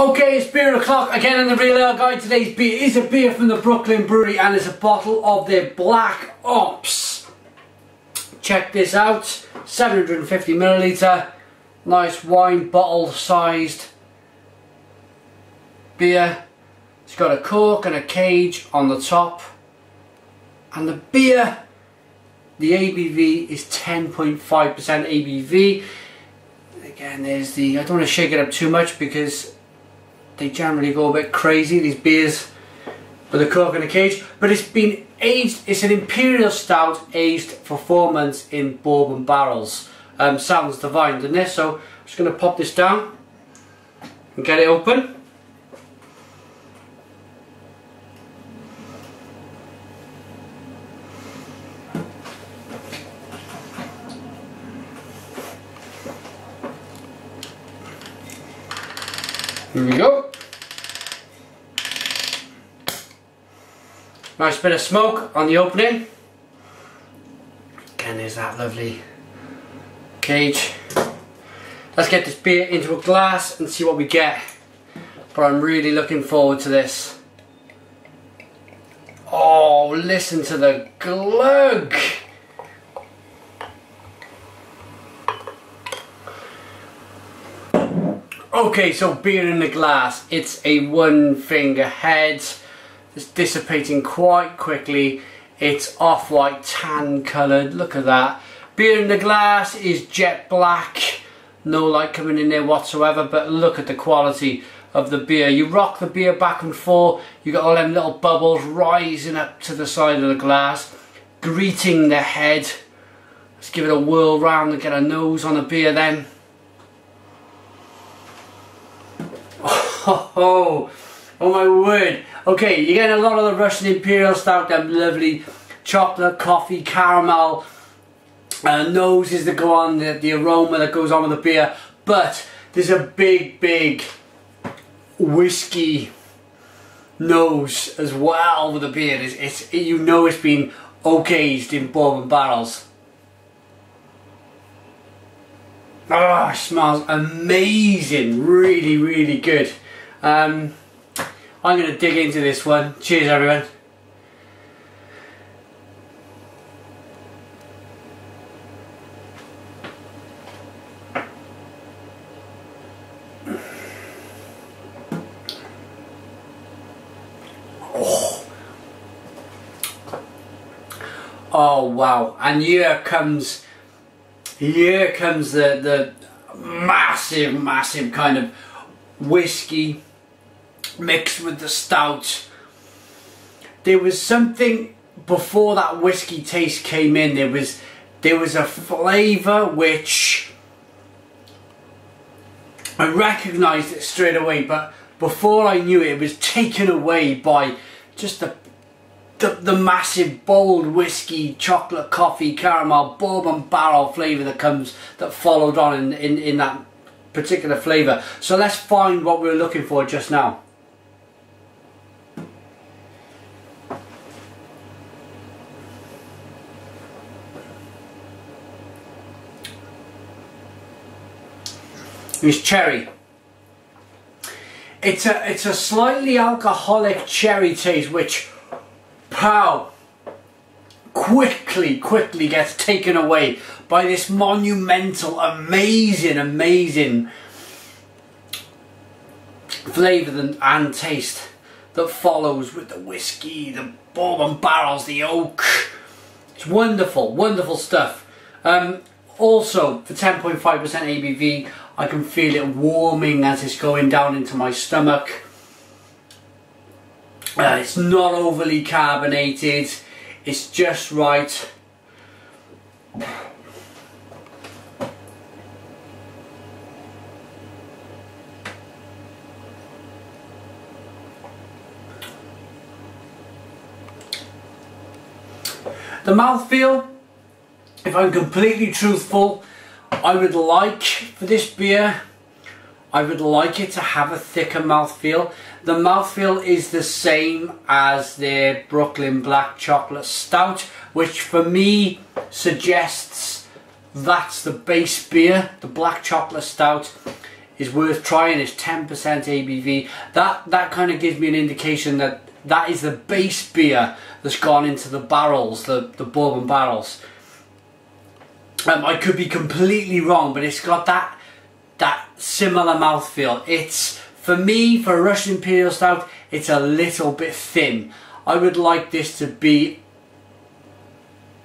Okay, it's beer o'clock again in the Real Ale Guide. Today's beer is a beer from the Brooklyn Brewery and it's a bottle of their Black Ops. Check this out, 750ml, nice wine bottle sized beer. It's got a cork and a cage on the top, and the beer, the ABV is 10.5% ABV. Again, there's the, I don't want to shake it up too much because they generally go a bit crazy, these beers with a cork and a cage. But it's been aged, it's an Imperial Stout aged for 4 months in bourbon barrels. Sounds divine, doesn't it? So I'm just going to pop this down and get it open. Here we go. Nice bit of smoke on the opening. Again, there's that lovely cage. Let's get this beer into a glass and see what we get. But I'm really looking forward to this. Oh, listen to the glug. Okay, so beer in the glass. It's a one finger head. It's dissipating quite quickly. It's off-white tan coloured. Look at that. Beer in the glass is jet black. No light coming in there whatsoever, but look at the quality of the beer. You rock the beer back and forth. You got all them little bubbles rising up to the side of the glass, greeting the head. Let's give it a whirl round and get a nose on the beer then. Oh my word. Okay, you're getting a lot of the Russian Imperial Stout, them lovely chocolate, coffee, caramel noses that go on, the aroma that goes on with the beer. But there's a big whiskey nose as well with the beer. It's you know it's been oak-aged in bourbon barrels. Oh, it smells amazing. Really good. I'm going to dig into this one. Cheers, everyone. Oh wow! And here comes the massive kind of whiskey mixed with the stout. There was something before that whiskey taste came in. There was a flavour which I recognised it straight away, but before I knew it, it was taken away by just the massive bold whiskey, chocolate, coffee, caramel, bourbon barrel flavour that followed on in that particular flavour. So let's find what we were looking for just now. It's cherry. It's a slightly alcoholic cherry taste, which pow quickly gets taken away by this monumental, amazing flavour and taste that follows with the whiskey, the bourbon barrels, the oak. It's wonderful stuff. Also, for 10.5% ABV, I can feel it warming as it's going down into my stomach. It's not overly carbonated, it's just right. The mouthfeel, if I'm completely truthful, I would like, for this beer, I would like it to have a thicker mouthfeel. The mouthfeel is the same as their Brooklyn Black Chocolate Stout, which for me suggests that's the base beer. The Black Chocolate Stout is worth trying. It's 10% ABV. That kind of gives me an indication that that is the base beer that's gone into the barrels, the bourbon barrels. I could be completely wrong, but it's got that similar mouthfeel. It's, for me, for a Russian Imperial Stout, it's a little bit thin. I would like this to be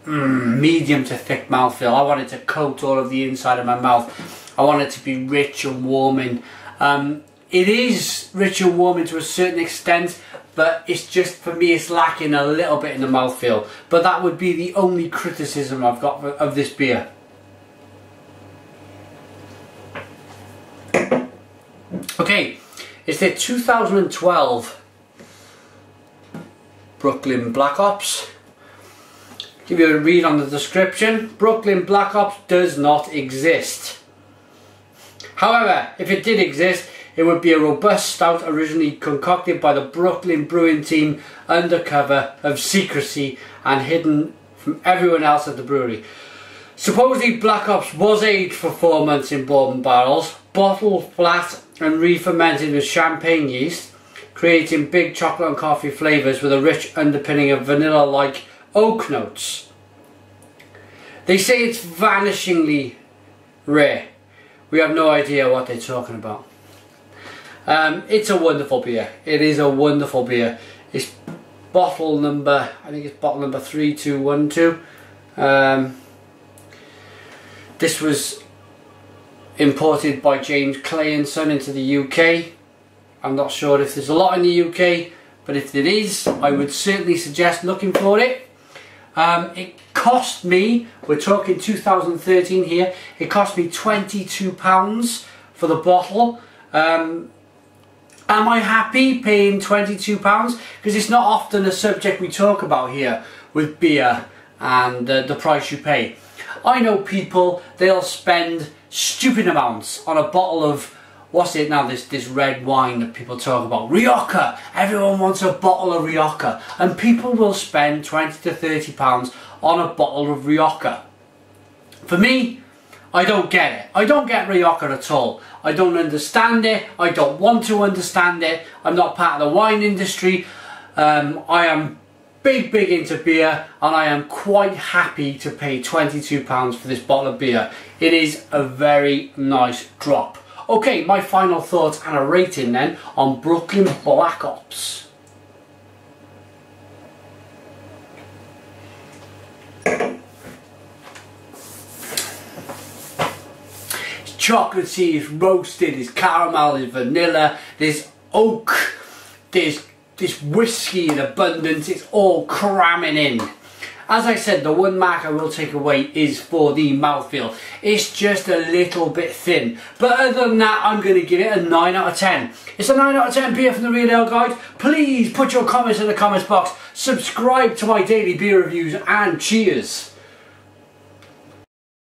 medium to thick mouthfeel. I want it to coat all of the inside of my mouth. I want it to be rich and warming. It is rich and warming to a certain extent, but it's just, for me, it's lacking a little bit in the mouthfeel. But that would be the only criticism I've got of this beer. Okay, it's the 2012 Brooklyn Black Ops. Give you a read on the description. Brooklyn Black Ops does not exist. However, if it did exist, it would be a robust stout originally concocted by the Brooklyn brewing team under cover of secrecy and hidden from everyone else at the brewery. Supposedly Black Ops was aged for 4 months in bourbon barrels, bottled flat and re-fermented with champagne yeast, creating big chocolate and coffee flavours with a rich underpinning of vanilla-like oak notes. They say it's vanishingly rare. We have no idea what they're talking about. It's a wonderful beer. It is a wonderful beer. It's bottle number, I think it's bottle number 3212. This was imported by James Clay & Son into the UK. I'm not sure if there's a lot in the UK, but if there is, I would certainly suggest looking for it. It cost me, we're talking 2013 here, it cost me £22 for the bottle. Am I happy paying £22? Because it's not often a subject we talk about here with beer and the price you pay. I know people, they'll spend stupid amounts on a bottle of, what's it now, this red wine that people talk about, Rioja. Everyone wants a bottle of Rioja, and people will spend £20 to £30 on a bottle of Rioja. For me, I don't get it. I don't get Rioja at all. I don't understand it. I don't want to understand it. I'm not part of the wine industry. I am big into beer, and I am quite happy to pay £22 for this bottle of beer. It is a very nice drop. Okay, my final thoughts and a rating then on Brooklyn Black Ops. It's chocolatey, it's roasted, it's caramel, it's vanilla, there's oak, there's this whiskey in abundance, it's all cramming in. As I said, the one mark I will take away is for the mouthfeel. It's just a little bit thin. But other than that, I'm going to give it a 9 out of 10. It's a 9 out of 10 beer from the Real Ale Guide. Please put your comments in the comments box. Subscribe to my daily beer reviews, and cheers.